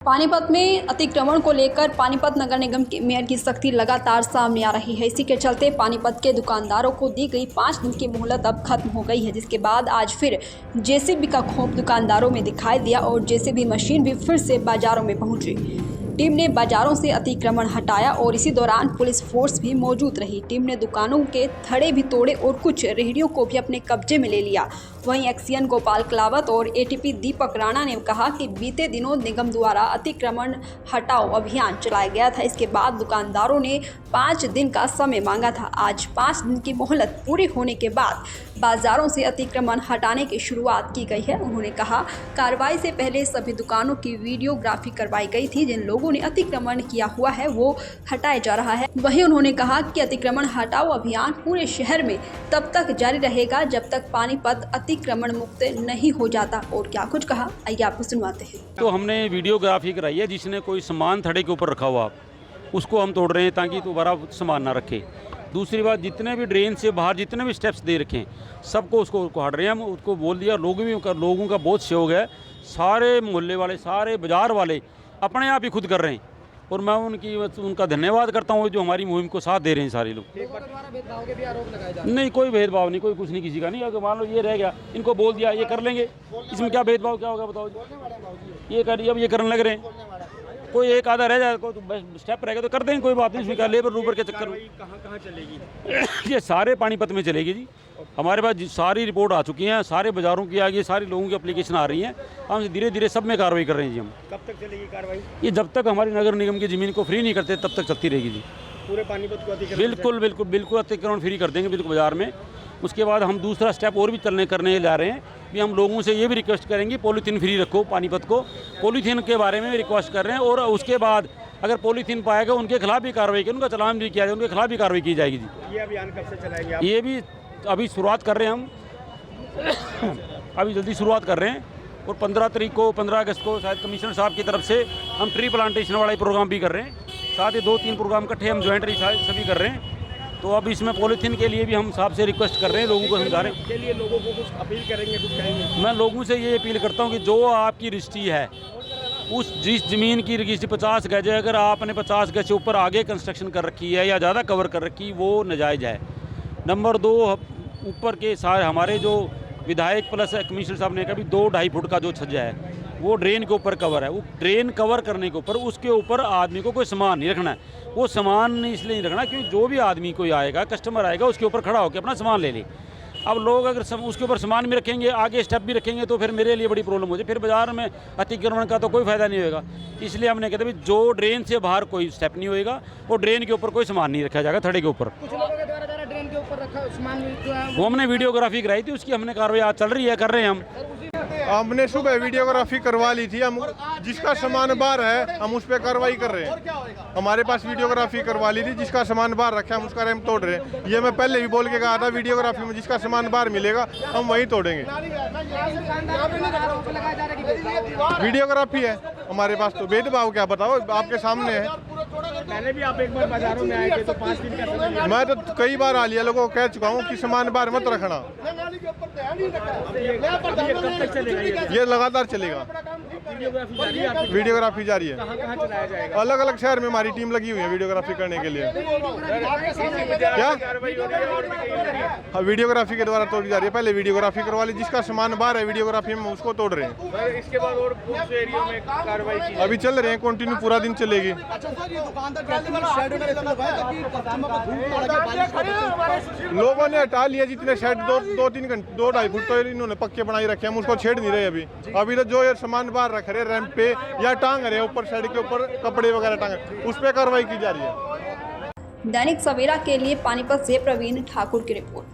पानीपत में अतिक्रमण को लेकर पानीपत नगर निगम के मेयर की सख्ती लगातार सामने आ रही है। इसी के चलते पानीपत के दुकानदारों को दी गई 5 दिन की मोहलत अब खत्म हो गई है, जिसके बाद आज फिर जेसीबी का खौफ दुकानदारों में दिखाई दिया और जेसीबी मशीन भी फिर से बाजारों में पहुंची। टीम ने बाजारों से अतिक्रमण हटाया और इसी दौरान पुलिस फोर्स भी मौजूद रही। टीम ने दुकानों के थड़े भी तोड़े और कुछ रेहड़ियों को भी अपने कब्जे में ले लिया। वहीं एक्सीएन गोपाल क्लावत और एटीपी दीपक राणा ने कहा कि बीते दिनों निगम द्वारा अतिक्रमण हटाओ अभियान चलाया गया था। इसके बाद दुकानदारों ने 5 दिन का समय मांगा था। आज 5 दिन की मोहलत पूरी होने के बाद बाजारों से अतिक्रमण हटाने की शुरुआत की गई है। उन्होंने कहा, कार्रवाई से पहले सभी दुकानों की वीडियोग्राफी करवाई गई थी। जिन लोगों ने अतिक्रमण किया हुआ है वो हटाया जा रहा है। वहीं उन्होंने कहा कि अतिक्रमण हटाओ अभियान पूरे शहर में तब तक जारी रहेगा जब तक पानीपत अतिक्रमण मुक्त नहीं हो जाता। और क्या कुछ कहा, आइए आपको सुनवाते हैं। तो हमने वीडियोग्राफी कराई है। जिसने कोई सामान थड़े के ऊपर रखा हुआ उसको हम तोड़ रहे हैं ताकि दोबारा सामान ना रखे। दूसरी बात, जितने भी ड्रेन से बाहर जितने भी स्टेप्स दे रखे हैं सबको उसको हट रहे हैं। हम उसको बोल दिया, लोगों का बहुत सहयोग है। सारे मोहल्ले वाले, सारे बाज़ार वाले अपने आप ही खुद कर रहे हैं और मैं उनका धन्यवाद करता हूँ जो हमारी मुहिम को साथ दे रहे हैं सारे लोग। नहीं, कोई भेदभाव नहीं, कोई कुछ नहीं किसी का नहीं। अगर मान लो ये रह गया, इनको बोल दिया ये कर लेंगे, इसमें क्या भेदभाव क्या होगा बताओ। ये कर अब ये करने लग रहे हैं। कोई एक आधा रह जाए तो स्टेप रहेगा तो कर देंगे, कोई बात नहीं। इसमें क्या लेबर रूबर के चक्कर में कहाँ चलेगी? ये सारे पानीपत में चलेगी जी। हमारे पास सारी रिपोर्ट आ चुकी हैं, सारे बाज़ारों की आ गई, सारे लोगों की एप्लीकेशन आ रही हैं। हम धीरे धीरे सब में कार्रवाई कर रहे हैं जी। हम कब तक चलेगी कार्रवाई? ये जब तक हमारी नगर निगम की ज़मीन को फ्री नहीं करते तब तक चलती रहेगी जी। पूरे पानीपत को बिल्कुल अतिक्रमण फ्री कर देंगे बिल्कुल बाज़ार में। उसके बाद हम दूसरा स्टेप और भी करने जा रहे हैं कि हम लोगों से ये भी रिक्वेस्ट करेंगे पॉलीथीन फ्री रखो पानीपत को। पॉलीथीन के बारे में भी रिक्वेस्ट कर रहे हैं और उसके बाद अगर पॉलीथीन पाएगा उनके खिलाफ भी कार्रवाई की, उनका चालान भी किया जाए, उनके खिलाफ भी कार्रवाई की जाएगी जी। ये अभियान कब से चलाएंगे आप? ये भी अभी शुरुआत कर रहे हैं हम अभी जल्दी शुरुआत कर रहे हैं। और 15 अगस्त को शायद कमिश्नर साहब की तरफ से हम ट्री प्लांटेशन वाला प्रोग्राम भी कर रहे हैं। साथ ही 2-3 प्रोग्राम इकट्ठे हम ज्वाइंटली सभी कर रहे हैं। तो अब इसमें पॉलीथीन के लिए भी हम साहब से रिक्वेस्ट कर रहे हैं, लोगों को समझा रहे हैं। के लिए लोगों को कुछ अपील करेंगे, कुछ कहेंगे? मैं लोगों से ये अपील करता हूँ कि जो आपकी रजिस्ट्री है जिस ज़मीन की रजिस्ट्री 50 गज है, अगर आपने 50 गज से ऊपर आगे कंस्ट्रक्शन कर रखी है या ज़्यादा कवर कर रखी है वो नाजायज़ है। नंबर 2, ऊपर के सारे हमारे जो विधायक प्लस कमिश्नर साहब ने कहा भी 2-2.5 फुट का जो छज्जा है वो ड्रेन के ऊपर कवर है। वो ड्रेन कवर करने के ऊपर उसके ऊपर आदमी को कोई सामान नहीं रखना है। वो सामान इसलिए नहीं रखना क्योंकि जो भी आदमी कोई आएगा, कस्टमर आएगा, उसके ऊपर खड़ा होकर अपना सामान ले ले। अब लोग अगर उसके ऊपर सामान भी रखेंगे, आगे स्टेप भी रखेंगे तो फिर मेरे लिए बड़ी प्रॉब्लम हो जाए। फिर बाजार में अतिक्रमण का तो कोई फ़ायदा नहीं होगा। इसलिए हमने कहते भाई जो ड्रेन से बाहर कोई स्टेप नहीं होएगा और ड्रेन के ऊपर कोई सामान नहीं रखा जाएगा थड़े के ऊपर। कुछ लोगों के द्वारा ड्रेन के ऊपर रखा सामान जो है वो हमने वीडियोग्राफी कराई थी, उसकी हमने कार्रवाई आज चल रही है, कर रहे हैं हम। हमने सुबह वीडियोग्राफी करवा ली थी। हम जिसका सामान बाहर है हम उस पर कार्रवाई कर रहे हैं। हमारे पास वीडियोग्राफी करवा ली थी, जिसका सामान बाहर रखा है हम उसका हम तोड़ रहे हैं। ये मैं पहले भी बोल के कहा था, वीडियोग्राफी में जिसका सामान बाहर मिलेगा हम वहीं तोड़ेंगे। वीडियोग्राफी है हमारे पास, तो भेदभाव क्या बताओ, आपके सामने है। पहले भी आप एक बार बाजारों में आए थे तो 5 दिन का समय मैं तो कई बार आ लिया, लोगों को कह चुका हूँ कि सामान बाहर मत रखना। कब तक चलेगा ये लगातार चलेगा। वीडियोग्राफी जारी है। कहाँ चलाया जाएगा? अलग अलग शहर में हमारी टीम लगी हुई है वीडियोग्राफी करने के लिए। क्या हाँ, वीडियोग्राफी के द्वारा तोड़ी जा रही है। पहले वीडियोग्राफी करवा ली, जिसका सामान बाहर है वीडियोग्राफी में उसको तोड़ रहे हैं। इसके बाद और कुछ एरिया में कार्रवाई की अभी चल रहे हैं, कंटिन्यू पूरा दिन चलेगी। लोगों ने हटा लिया जितने शेड 2-3 घंटे 2-2.5 फुट तो इन्होंने पक्के बनाई रखे हैं, हम उसको छेड़ नहीं रहे अभी तो जो ये सामान बाहर रख रहे रैंप पे या टांग रहे ऊपर शेड के ऊपर कपड़े वगैरह टांग, उस पर कार्रवाई की जा रही है। दैनिक सवेरा के लिए पानीपत से प्रवीण ठाकुर की रिपोर्ट।